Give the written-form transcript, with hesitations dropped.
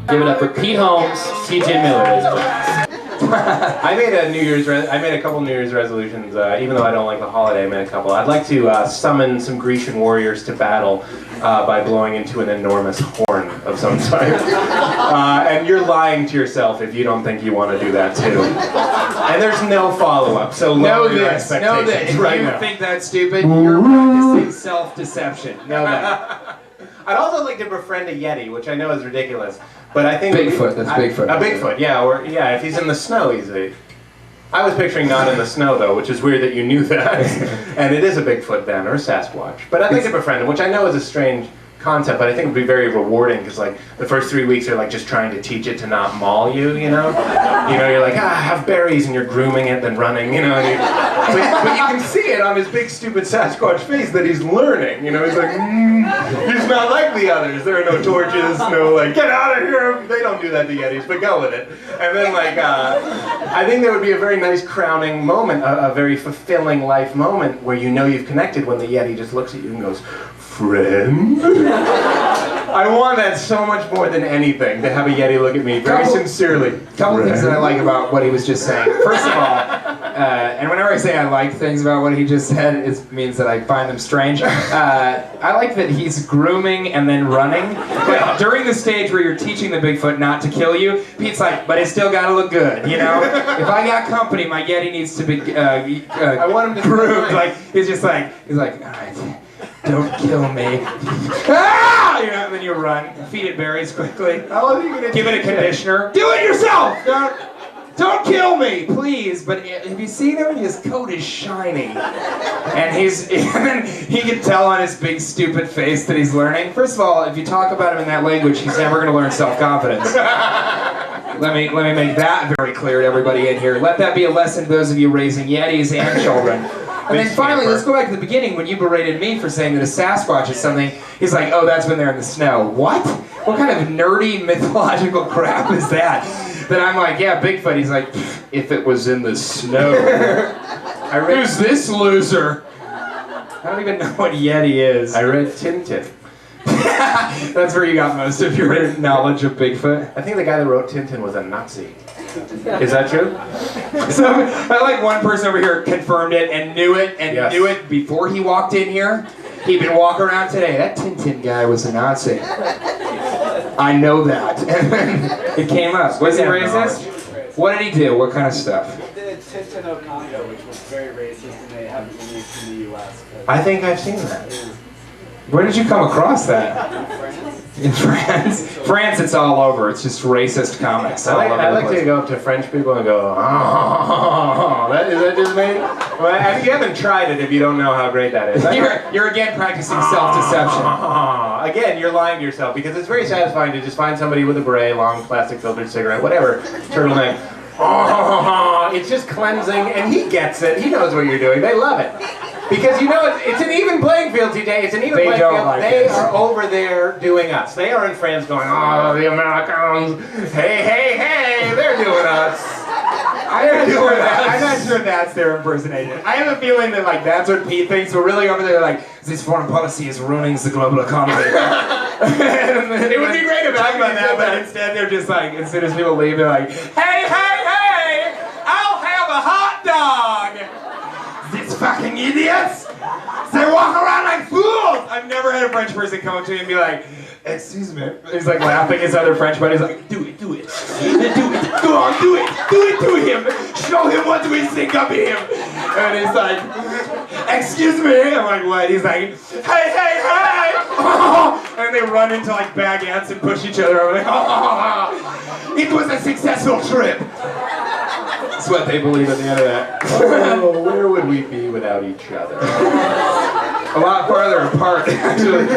Give it up for Pete Holmes, TJ Miller. I made a couple New Year's resolutions, even though I don't like the holiday, I made a couple. I'd like to summon some Grecian warriors to battle by blowing into an enormous horn of some type. And you're lying to yourself if you don't think you want to do that too. And there's no follow-up, so lower your expectations. Know that if right you now. think that's stupid, you're practicing self-deception. Know that. I'd also like to befriend a Yeti, which I know is ridiculous, but I think Bigfoot, that's Bigfoot. A Bigfoot, yeah, or yeah, if he's in the snow, I was picturing not in the snow though, which is weird that you knew that. And it is a Bigfoot then, or a Sasquatch. But I'd like to befriend him, which I know is a strange concept, but I think it would be very rewarding because like the first 3 weeks are like just trying to teach it to not maul you, you know? You're like, have berries, and you're grooming it, then running, you know? But you can see it on his big stupid Sasquatch face that he's learning, He's like, he's not like the others. There are no torches, no like, get out of here. They don't do that to Yetis, but go with it. And then like, I think there would be a very nice crowning moment, a very fulfilling life moment where you know you've connected when the Yeti just looks at you and goes, friend? I want that so much more than anything, to have a Yeti look at me very sincerely. Couple things that I like about what he was just saying. First of all, and whenever I say I like things about what he just said, it means that I find them strange. I like that he's grooming and then running. But during the stage where you're teaching the Bigfoot not to kill you, Pete's like, but it's still gotta look good, If I got company, my Yeti needs to be I want him to groomed. Like, he's like, all right. Don't kill me. Ah! And then you run. Feed it berries quickly. Give it a conditioner. Do it yourself! Don't kill me, please. But have you seen him? His coat is shiny. And he can tell on his big stupid face that he's learning. First of all, if you talk about him in that language, he's never going to learn self-confidence. Let me make that very clear to everybody in here. Let that be a lesson to those of you raising Yetis and children. And then finally, let's go back to the beginning when you berated me for saying that a Sasquatch is something. He's like, oh, that's when they're in the snow. What? What kind of nerdy mythological crap is that? That I'm like, yeah, Bigfoot. He's like, if it was in the snow. Who's this loser? I don't even know what Yeti is. I read Tintin. That's where you got most of your knowledge of Bigfoot. I think the guy that wrote Tintin was a Nazi. Is that true? So I like one person over here confirmed it and knew it knew it before he walked in here. He'd been walking around today. That Tintin guy was a Nazi. I know that. And then it came up. Was he racist? What did he do? What kind of stuff? He did Tintin of Congo, which was very racist, and they haven't been used in the U.S. I think I've seen that. Where did you come across that? In France? France, it's all over. It's just racist comics. I like to go up to French people and go, oh, is that just me? Well, you haven't tried it if you don't know how great that is. You're again practicing self-deception. Again, you're lying to yourself because it's very satisfying to just find somebody with a beret, long plastic filtered cigarette, whatever, turtleneck. It's just cleansing, and he gets it. He knows what you're doing. They love it. Because it's an even playing field, TJ. It's an even playing field. They are over there doing us. They are in France going, oh, the Americans. Hey, they're doing us. I'm not sure that's their impersonation. I have a feeling that that's what Pete thinks. We're really over there like, this foreign policy is ruining the global economy. It would be great to talk about that, but instead they're just like, as soon as people leave, they're like, hey, I'll have a hot dog. These fucking idiots! They walk around like fools! I've never had a French person come up to me and be like, excuse me. He's like laughing, his other French buddy's like, do it. Go on, do it to him. Show him what we think of him. And he's like, excuse me. I'm like, what? He's like, hey. And they run into like baguettes and push each other over. It was a successful trip. That's what they believe at the end of that. Oh, where would we be without each other? A lot farther apart, actually.